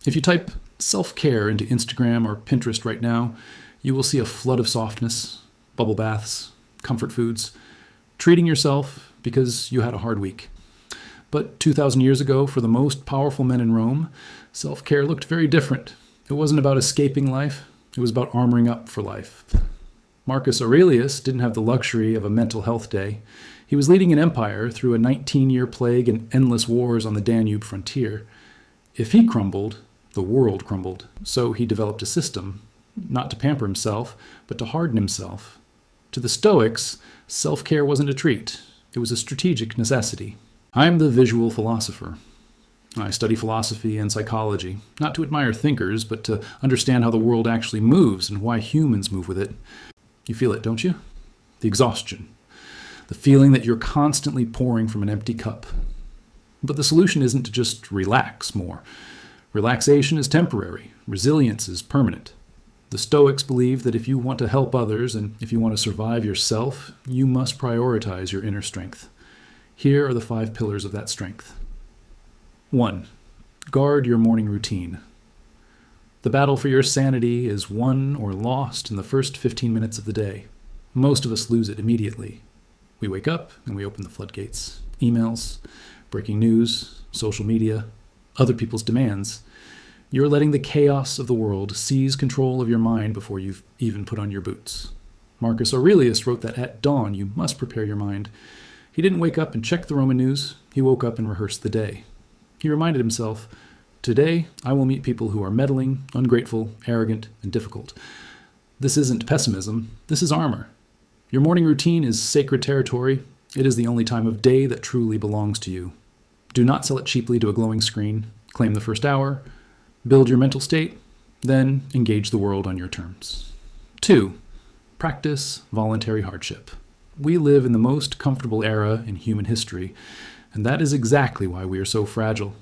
If you type self-care into Instagram or Pinterest right now, you will see a flood of softness, bubble baths, comfort foods, treating yourself because you had a hard week. But 2,000 years ago, for the most powerful men in Rome, self-care looked very different. It wasn't about escaping life, it was about armoring up for life. Marcus Aurelius didn't have the luxury of a mental health day. He was leading an empire through a 19-year plague and endless wars on the Danube frontier. If he crumbled, the world crumbled. So he developed a system, not to pamper himself, but to harden himself. To the Stoics, self-care wasn't a treat. It was a strategic necessity. I'm the visual philosopher. I study philosophy and psychology, not to admire thinkers, but to understand how the world actually moves and why humans move with it. You feel it, don't you? The exhaustion. The feeling that you're constantly pouring from an empty cup. But the solution isn't to just relax more. Relaxation is temporary. Resilience is permanent. The Stoics believe that if you want to help others and if you want to survive yourself, you must prioritize your inner strength. Here are the 5 pillars of that strength. 1. Guard your morning routine. The battle for your sanity is won or lost in the first 15 minutes of the day. Most of us lose it immediately. We wake up and we open the floodgates. Emails, breaking news, social media, other people's demands. You're letting the chaos of the world seize control of your mind before you've even put on your boots. Marcus Aurelius wrote that at dawn you must prepare your mind. He didn't wake up and check the Roman news. He woke up and rehearsed the day. He reminded himself, today I will meet people who are meddling, ungrateful, arrogant, and difficult. This isn't pessimism. This is armor. Your morning routine is sacred territory. It is the only time of day that truly belongs to you. Do not sell it cheaply to a glowing screen. Claim the first hour. Build your mental state. Then engage the world on your terms. 2. Practice voluntary hardship. We live in the most comfortable era in human history, and that is exactly why we are so fragile.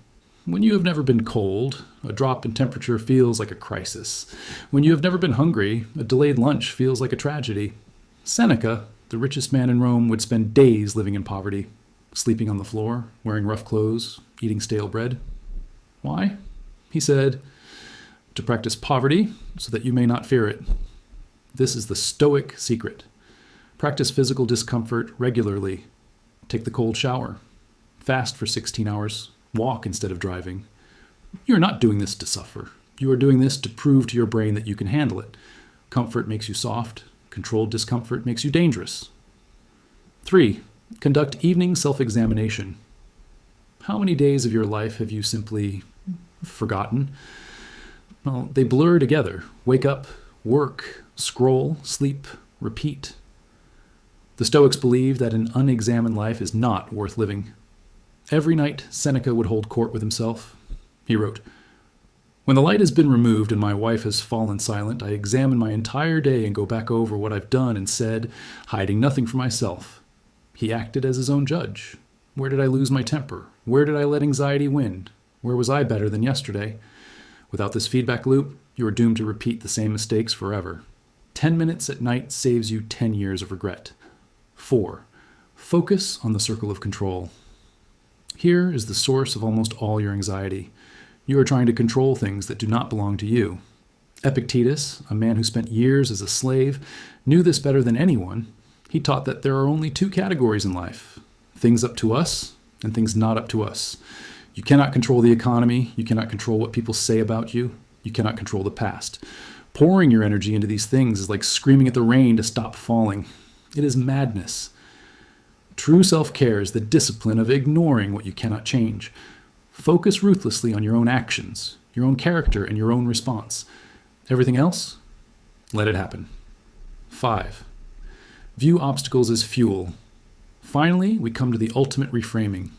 When you have never been cold, a drop in temperature feels like a crisis. When you have never been hungry, a delayed lunch feels like a tragedy. Seneca, the richest man in Rome, would spend days living in poverty, sleeping on the floor, wearing rough clothes, eating stale bread. Why? He said, to practice poverty so that you may not fear it. This is the Stoic secret. Practice physical discomfort regularly. Take the cold shower. Fast for 16 hours. Walk instead of driving. You're not doing this to suffer. You are doing this to prove to your brain that you can handle it. Comfort makes you soft. Controlled discomfort makes you dangerous. 3. Conduct evening self-examination. How many days of your life have you simply forgotten? Well, they blur together. Wake up, work, scroll, sleep, repeat. The Stoics believe that an unexamined life is not worth living. Every night, Seneca would hold court with himself. He wrote, "When the light has been removed and my wife has fallen silent, I examine my entire day and go back over what I've done and said, hiding nothing from myself. He acted as his own judge. Where did I lose my temper? Where did I let anxiety win? Where was I better than yesterday? Without this feedback loop, you are doomed to repeat the same mistakes forever. 10 minutes at night saves you 10 years of regret." 4. Focus on the circle of control. Here is the source of almost all your anxiety. You are trying to control things that do not belong to you. Epictetus, a man who spent years as a slave, knew this better than anyone. He taught that there are only 2 categories in life: things up to us and things not up to us. You cannot control the economy. You cannot control what people say about you. You cannot control the past. Pouring your energy into these things is like screaming at the rain to stop falling. It is madness. True self-care is the discipline of ignoring what you cannot change. Focus ruthlessly on your own actions, your own character, and your own response. Everything else, let it happen. 5. View obstacles as fuel. Finally, we come to the ultimate reframing.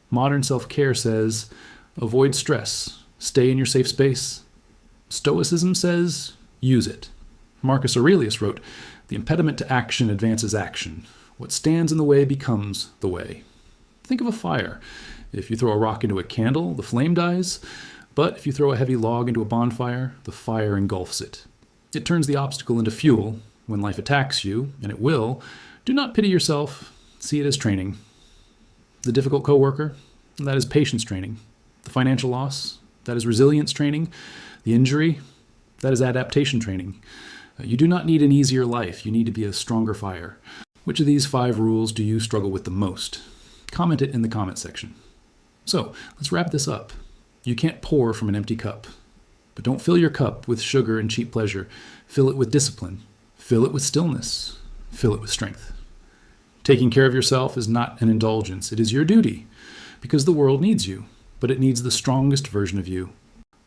Modern self-care says, avoid stress, stay in your safe space. Stoicism says, use it. Marcus Aurelius wrote, "The impediment to action advances action. What stands in the way becomes the way." Think of a fire. If you throw a rock into a candle, the flame dies. But if you throw a heavy log into a bonfire, the fire engulfs it. It turns the obstacle into fuel. When life attacks you, and it will, do not pity yourself. See it as training. The difficult coworker, that is patience training. The financial loss, That is resilience training. The injury, that is adaptation training. You do not need an easier life. You need to be a stronger fire. Which of these 5 rules do you struggle with the most? Comment it in the comment section. So, let's wrap this up. You can't pour from an empty cup. But don't fill your cup with sugar and cheap pleasure. Fill it with discipline. Fill it with stillness. Fill it with strength. Taking care of yourself is not an indulgence. It is your duty, because the world needs you, but it needs the strongest version of you.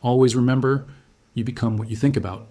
Always remember, you become what you think about.